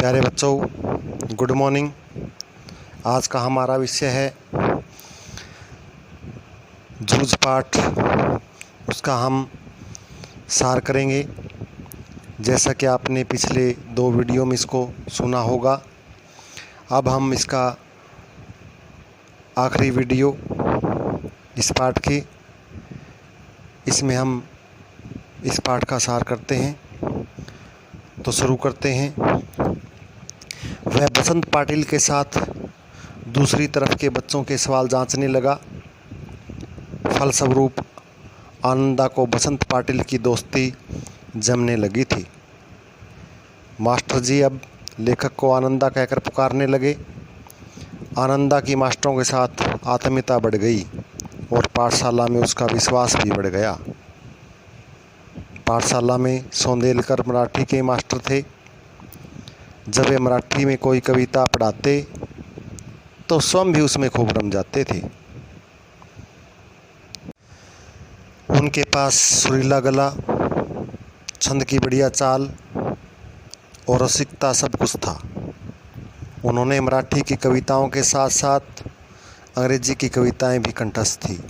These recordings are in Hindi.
प्यारे बच्चों, गुड मॉर्निंग। आज का हमारा विषय है जूझ पाठ। उसका हम सार करेंगे। जैसा कि आपने पिछले 2 वीडियो में इसको सुना होगा, अब हम इसका आखिरी वीडियो इस पाठ की, इसमें हम इस पाठ का सार करते हैं। तो शुरू करते हैं। वह बसंत पाटिल के साथ दूसरी तरफ के बच्चों के सवाल जांचने लगा। फलस्वरूप आनंदा को बसंत पाटिल की दोस्ती जमने लगी थी। मास्टर जी अब लेखक को आनंदा कहकर पुकारने लगे। आनंदा की मास्टरों के साथ आत्मीयता बढ़ गई और पाठशाला में उसका विश्वास भी बढ़ गया। पाठशाला में सौंदेलकर मराठी के मास्टर थे। जब वे मराठी में कोई कविता पढ़ाते तो स्वयं भी उसमें खूब रम जाते थे। उनके पास सुरीला गला, छंद की बढ़िया चाल और रसिकता सब कुछ था। उन्होंने मराठी की कविताओं के साथ साथ अंग्रेजी की कविताएं भी कंठस्थ थी।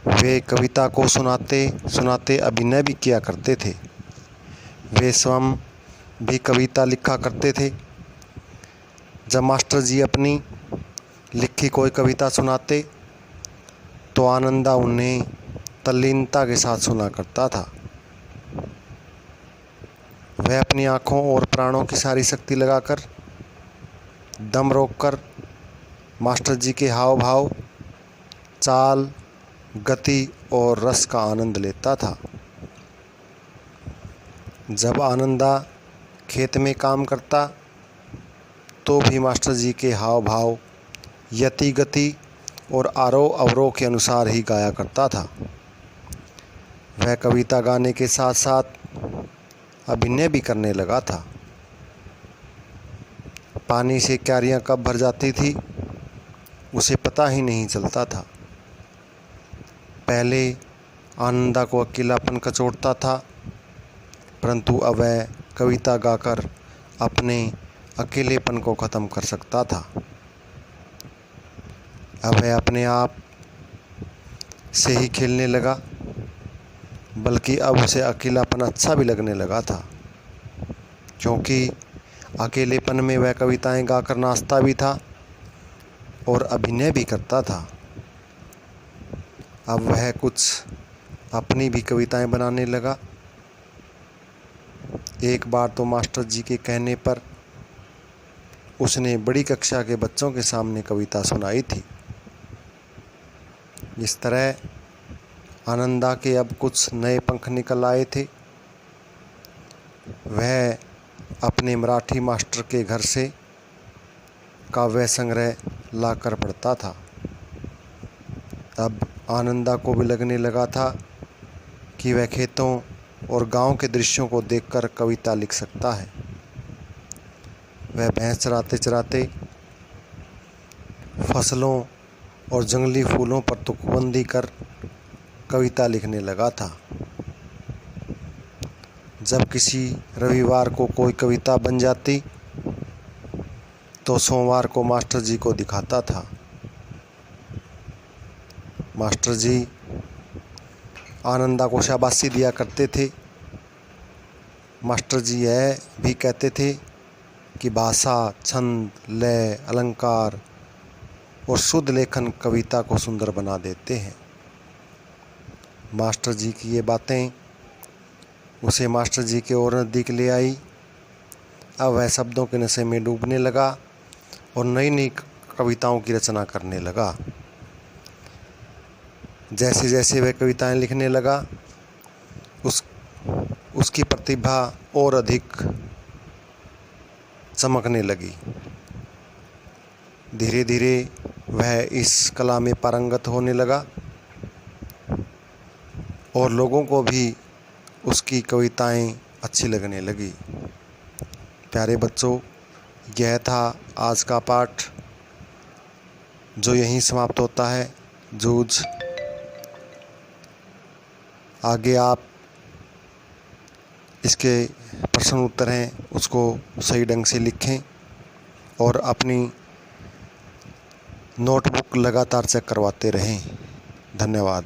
वे कविता को सुनाते सुनाते अभिनय भी किया करते थे। वे स्वयं भी कविता लिखा करते थे। जब मास्टर जी अपनी लिखी कोई कविता सुनाते तो आनंदा उन्हें तल्लीनता के साथ सुना करता था। वह अपनी आँखों और प्राणों की सारी शक्ति लगाकर दम रोककर मास्टर जी के हाव भाव, चाल, गति और रस का आनंद लेता था। जब आनंदा खेत में काम करता तो भी मास्टर जी के हाव भाव, यति गति और आरोह अवरोह के अनुसार ही गाया करता था। वह कविता गाने के साथ साथ अभिनय भी करने लगा था। पानी से क्यारियाँ कब भर जाती थी उसे पता ही नहीं चलता था। पहले आनंदा को अकेलापन कचोटता था, परंतु अब वह कविता गाकर अपने अकेलेपन को ख़त्म कर सकता था। अब वह अपने आप से ही खेलने लगा, बल्कि अब उसे अकेलापन अच्छा भी लगने लगा था, क्योंकि अकेलेपन में वह कविताएं गाकर नाचता भी था और अभिनय भी करता था। अब वह कुछ अपनी भी कविताएं बनाने लगा। एक बार तो मास्टर जी के कहने पर उसने बड़ी कक्षा के बच्चों के सामने कविता सुनाई थी। इस तरह आनंदा के अब कुछ नए पंख निकल आए थे। वह अपने मराठी मास्टर के घर से काव्य संग्रह लाकर पढ़ता था। अब आनंदा को भी लगने लगा था कि वह खेतों और गांव के दृश्यों को देखकर कविता लिख सकता है। वह भैंस चराते चराते फसलों और जंगली फूलों पर तुकबंदी कर कविता लिखने लगा था। जब किसी रविवार को कोई कविता बन जाती तो सोमवार को मास्टर जी को दिखाता था। मास्टर जी आनंदा को शाबाशी दिया करते थे। मास्टर जी यह भी कहते थे कि भाषा, छंद, लय, अलंकार और शुद्ध लेखन कविता को सुंदर बना देते हैं। मास्टर जी की ये बातें उसे मास्टर जी के और नज़दीक ले आई। अब वह शब्दों के नशे में डूबने लगा और नई नई कविताओं की रचना करने लगा। जैसे जैसे वह कविताएं लिखने लगा, उसकी प्रतिभा और अधिक चमकने लगी। धीरे धीरे वह इस कला में पारंगत होने लगा और लोगों को भी उसकी कविताएं अच्छी लगने लगी। प्यारे बच्चों, यह था आज का पाठ, जो यहीं समाप्त होता है। जूझ। आगे आप इसके प्रश्न उत्तर हैं उसको सही ढंग से लिखें और अपनी नोटबुक लगातार चेक करवाते रहें। धन्यवाद।